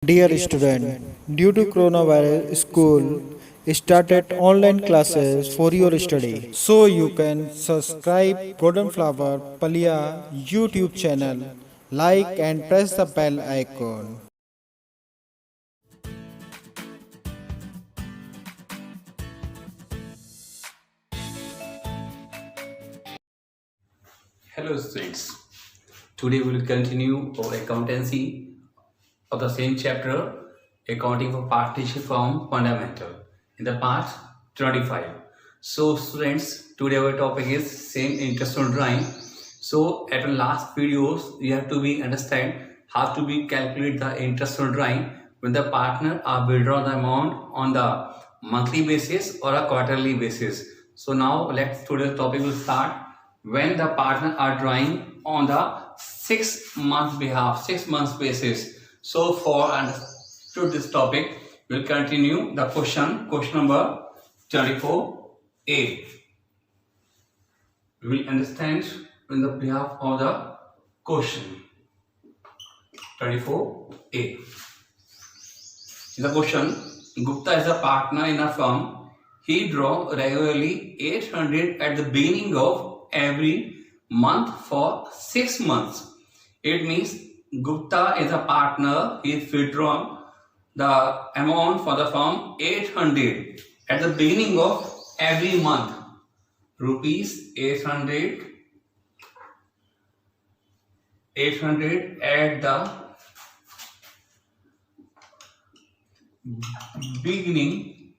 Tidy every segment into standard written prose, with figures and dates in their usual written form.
Dear student, due to coronavirus, school started online classes for your study. So you can subscribe Golden Flower Palia YouTube channel, like and press the bell icon. Hello students, today we will continue our accountancy of the same chapter, accounting for partnership firm fundamental, in the part 25. So students, today our topic is same interest on drawing. So at the last videos you have to be understand how to be calculate the interest on drawing when the partner withdraw the amount on the monthly basis or a quarterly basis. So now let's today's topic will start when the partner are drawing on the 6 months basis. So for understood this topic, we'll continue the question number 24a. We will understand in the behalf of the question 24a. In the question, Gupta is a partner in a firm. He draw regularly 800 at the beginning of every month for 6 months. It means Gupta is a partner. He is withdrawn the amount for the firm 800 at the beginning of every month. Rupees 800 at the beginning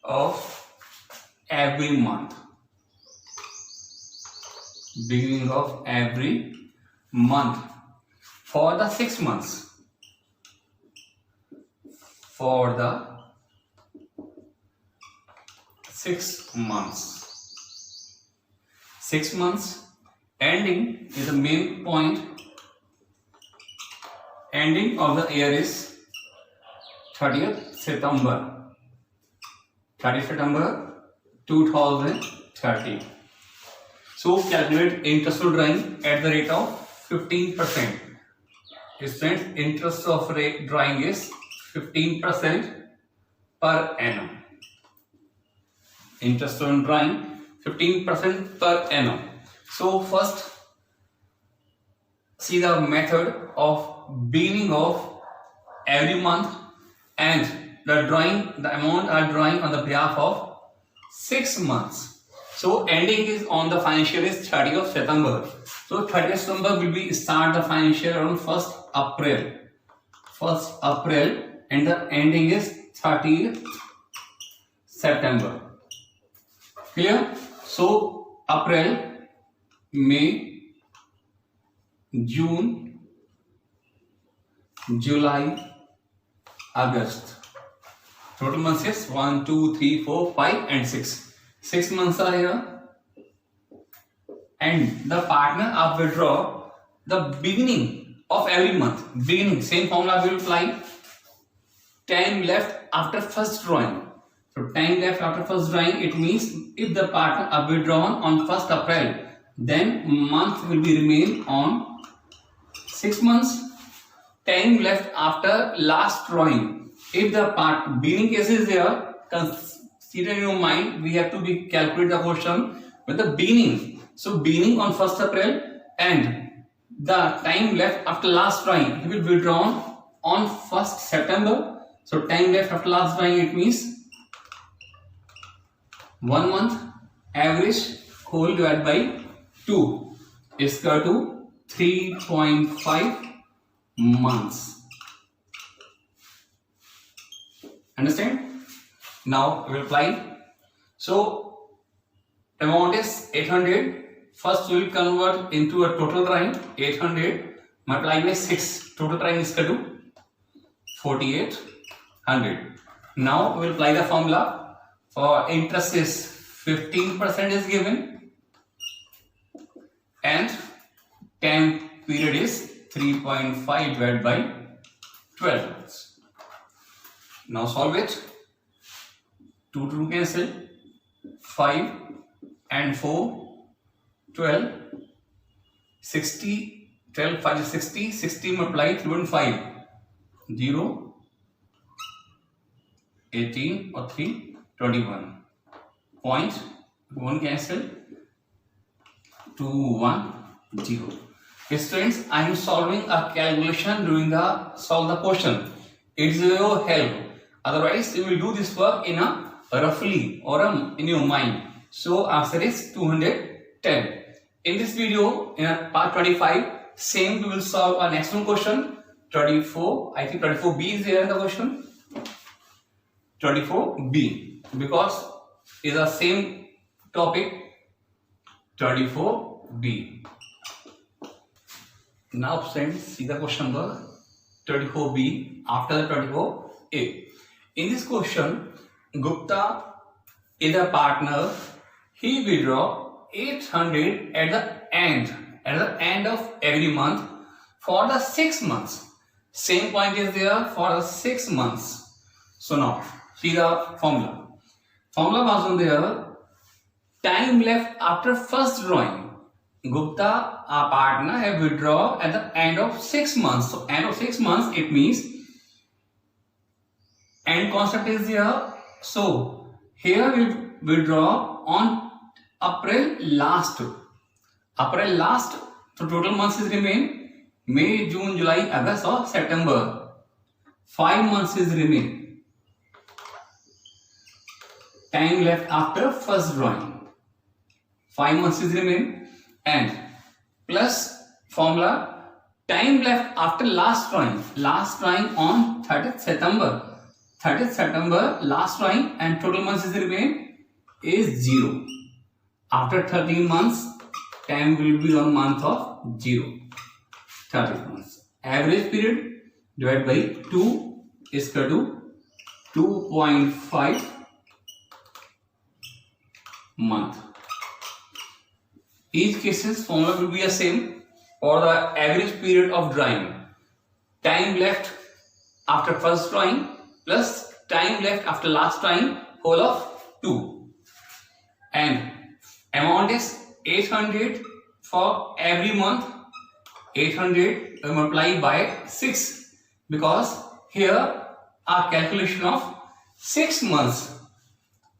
of every month. Beginning of every month for the 6 months. For the 6 months. 6 months ending is the main point. Ending of the year is 30th September. 30th September 2030. So calculate interest of drawing at the rate of 15%. Students, interest of rate drawing is 15% per annum. Interest on drawing 15% per annum. So first see the method of beginning of every month and the amount are drawing on the behalf of 6 months. So ending is on the financial is 30th of September. So 30th September will be start the financial on 1st April. 1st April and the ending is 30th September. Clear? So April, May, June, July, August. Total months is 1, 2, 3, 4, 5 and 6. 6 months are here. And the partner are withdraw the beginning of every month. Beginning, same formula will apply. Time left after first drawing. So time left after first drawing, it means if the partner are withdrawn on 1st April, then month will be remain on 6 months. Time left after last drawing. If the beginning case is there, consider in your mind, we have to be calculate the question with the beginning. So beginning on 1st April and the time left after last drawing, he will be withdrawn on 1st September. So time left after last drawing, it means 1 month. Average whole divided by 2 is equal to 3.5 months. Understand? Now we will apply. So amount is 800. First we will convert into a total drawing. 800 multiplied by 6. Total drawing is equal to 4800. Now we will apply the formula. For interest is 15% is given and time period is 3.5 divided by 12 months. Now solve it. 2 to cancel. 5 and 4, 12, 60 12 5 is 60. 60 multiply 3.5. 0, 18 or 3, 21. Point 1 cancel. 2 1 0. Students, I am solving a calculation during the solve the question. It's your help. Otherwise, you will do this work in a roughly or in your mind. So answer is 210. In this video, in a part 25, same we will solve a next one question. 24. I think 24b is there in the question. 24b, because it's the same topic. 24b. Now friends, see the question number 24b after the 24a. In this question, Gupta is a partner. He withdraw 800 at the end of every month for the 6 months. Same point is there for the 6 months. So now see the formula. Formula was on there. Time left after first drawing. Gupta, our partner, have withdrawn at the end of 6 months. So end of 6 months, it means end concept is here. So here we withdraw on April last. April last. So total months is remain May, June, July, August or September. 5 months is remain. Time left after first drawing. 5 months is remain. And plus formula, time left after last drawing on 30th September last drawing, and total months is remain is 0. After 13 months, time will be on month of 0. 30 months. Average period divided by 2 is equal to 2.5 month. Each case's formula will be the same for the average period of drawing. Time left after first drawing plus time left after last drawing, whole of 2. And amount is 800 for every month. 800 multiplied by 6, because here our calculation of 6 months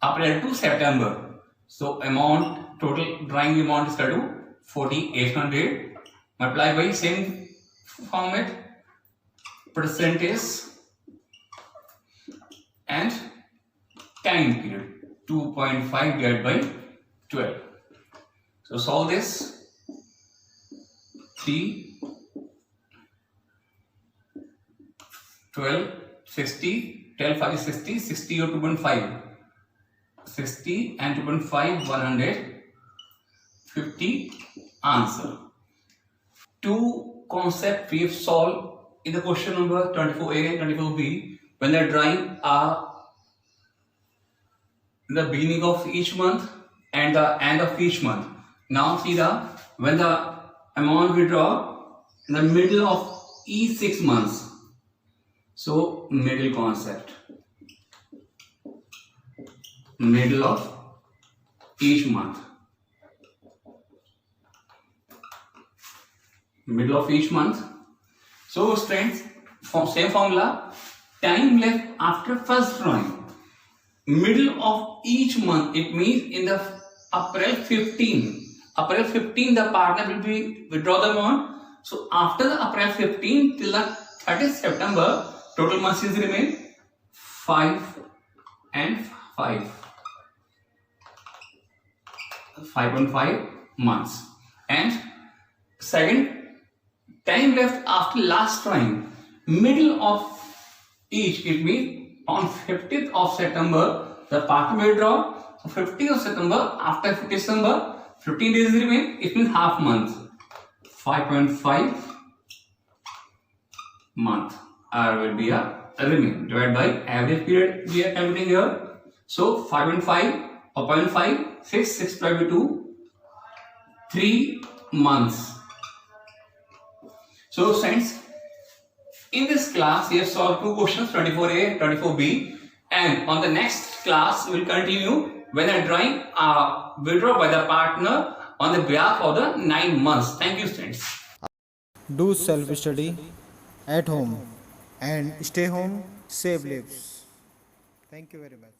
April to September. So amount, total drawing amount is equal to 4800 multiplied by same format, percentage and time period, 2.5 divided by 12. So solve this. 3, 12, 60, 12 5 is 60, 60 or 2.5. 60 and 2.5, 150 answer. Two concepts we have solved in the question number 24a and 24b when they are drawing are the beginning of each month and the end of each month. Now see when the amount we draw in the middle of each 6 months. So middle concept. Middle of each month. Middle of each month. So students, same formula. Time left after first drawing. Middle of each month. It means in the April 15. April 15 the partner will be withdraw the amount. So after the April 15 till the 30th September, total months is remain 5 and 5. 5.5 months. And second, time left after last drawing, middle of each, it means on 50th of September the partner will withdraw. So 50th of September, after 50th December, 15 days remain, it means half month. 5.5 month will be a remain divided by average period we are calculating here. So 5.5 or 0.5, 6 divided by 2, 3 months. So friends, in this class we have solved two questions, 24a, 24b, and on the next class we will continue when a drawing withdraw by the partner on the behalf of the 9 months. Thank you, friends. do self study at home and stay home, save lives. Thank you very much.